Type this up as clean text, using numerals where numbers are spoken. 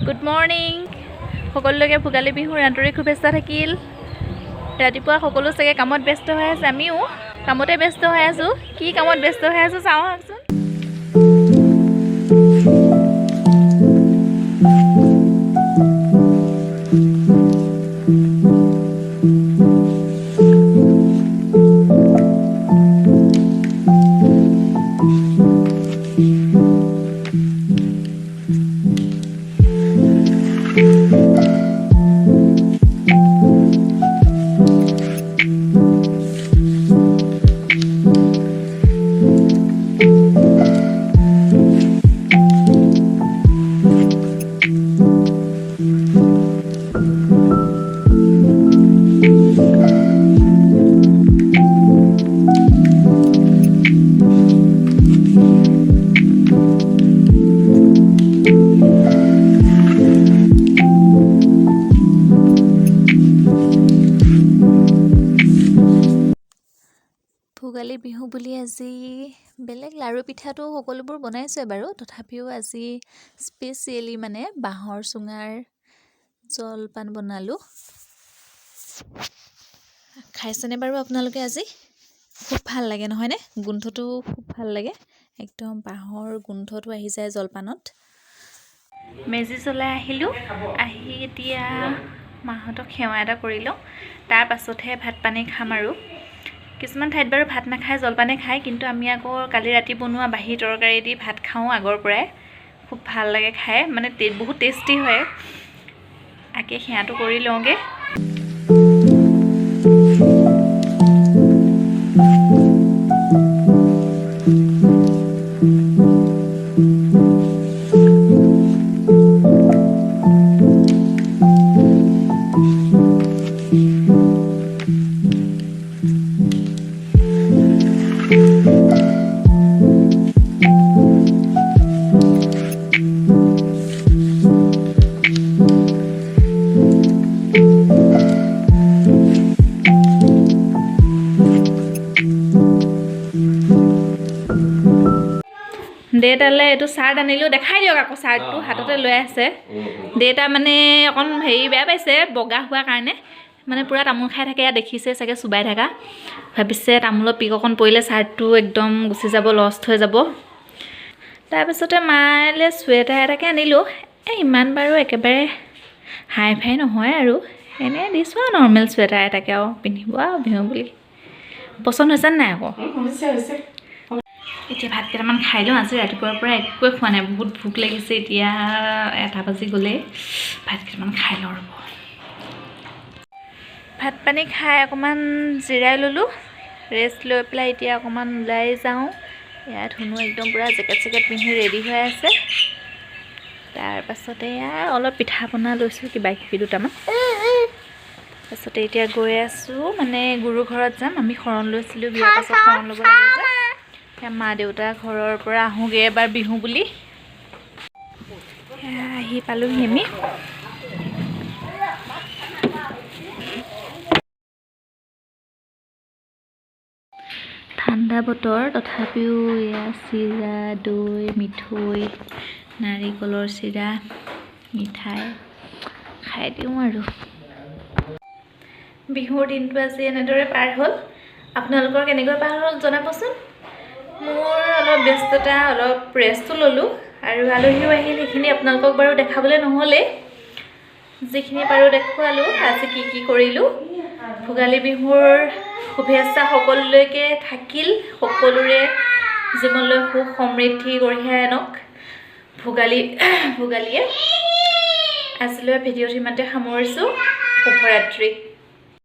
Good morning সকলোকে ভোগালী বিহুৰ আন্তৰিক শুভেচ্ছা থাকিল। ৰাতিপুৱা সকলো চাগে কামত ব্যস্ত হৈ আছে, আমিও কামতে ব্যস্ত হৈ আছোঁ। কি কামত ব্যস্ত হৈ আছোঁ চাওঁ আহকচোন। ভোগালী বিহু বুলি আজি বেলেগ লাড়ু পিঠাটো সকলোবোৰ বনাইছে বাৰু, তথাপিও আজি স্পেচিয়েলি মানে বাঁহৰ চুঙাৰ জলপান বনালোঁ। খাইছেনে বাৰু আপোনালোকে? আজি খুব ভাল লাগে নহয়নে? গোন্ধটো খুব ভাল লাগে, একদম বাঁহৰ গোন্ধটো আহি যায় জলপানত। মেজি জ্বলাই আহিলোঁ, আহি এতিয়া মাহঁতক সেৱা এটা কৰি লওঁ, তাৰ পাছতহে ভাত পানী খাম আৰু। কিছুমান ঠাইত বাৰু ভাত নাখায়, জলপানে খায়, কিন্তু আমি আকৌ কালি ৰাতি বনোৱা বাঁহী তৰকাৰী দি ভাত খাওঁ আগৰ পৰাই। খুব ভাল লাগে খাই, মানে বহুত টেষ্টি হয়। আগে সেৱাটো কৰি লওঁগৈ। দেউতালৈ এইটো চাৰ্ট আনিলোঁ, দেখাই দিয়ক আকৌ। চাৰ্টটো হাততে লৈ আছে। দেউতা মানে অকণ বেয়া পাইছে বগা হোৱাৰ কাৰণে, মানে পূৰা তামোল খাই থাকে, দেখিছে চাগে চুবাই থকা। ভাবিছে তামোলৰ পিক অকণ পৰিলে চাৰ্টটো একদম গুচি যাব, লষ্ট হৈ যাব। তাৰপিছতে মালৈ চুৱেটাৰ এটাকে আনিলোঁ। ইমান বাৰু একেবাৰে হাই ফাই নহয় আৰু, এনেই দিছোঁ আৰু নৰ্মেল চুৱেটাৰ এটাকে আৰু পিন্ধিব আৰু বিহু বুলি। পচন্দ হৈছেনে নাই আকৌ? এতিয়া ভাত কেইটামান খাই লওঁ। আজি ৰাতিপুৱাৰ পৰা একোৱে খোৱা নাই, বহুত ভোক লাগিছে। এতিয়া 1 বাজি গ'লে, ভাত কেইটামান খাই লওঁ ৰ'ব। ভাত পানী খাই অকণমান জিৰাই ল'লোঁ, ৰেষ্ট লৈ পেলাই এতিয়া অকণমান ওলাই যাওঁ। ইয়াত ধুনু একদম পূৰা জেকেট চেকেট পিন্ধি ৰেডি হৈ আছে। তাৰপাছতে অলপ পিঠা পনা লৈছোঁ, কিবা কিবি দুটামান। তাৰপাছতে এতিয়া গৈ আছোঁ, মানে গুৰু ঘৰত যাম। আমি শৰণ লৈছিলোঁ, বিয়াৰ পাছত শৰণ ল'ব লাগে যে। মা দেউতা ঘৰৰ পৰা আহোঁগৈ এবাৰ বিহু বুলি। আহি পালোহি আমি। ঠাণ্ডা বতৰ, তথাপিও এয়া চিৰা, দৈ, মিঠৈ, নাৰিকলৰ চিৰা, মিঠাই খাই দিওঁ আৰু। বিহুৰ দিনটো আজি এনেদৰে পাৰ হ'ল। আপোনালোকৰ কেনেকৈ পাৰ হ'ল জনাবচোন। মোৰ অলপ ব্যস্ততা, অলপ ৰেষ্টো ল'লোঁ, আৰু আলহীও আহিল। সেইখিনি আপোনালোকক বাৰু দেখাবলৈ নহ'লেই, যিখিনি পাৰোঁ দেখুৱালোঁ। আজি কি কৰিলোঁ। ভোগালী বিহুৰ শুভেচ্ছা সকলোলৈকে থাকিল। সকলোৰে জীৱনলৈ সুখ সমৃদ্ধি কঢ়িয়াই আনক ভোগালীয়ে। আজিলৈ ভিডিঅ'টো ইমানতে সামৰিছোঁ। শুভৰাত্ৰি।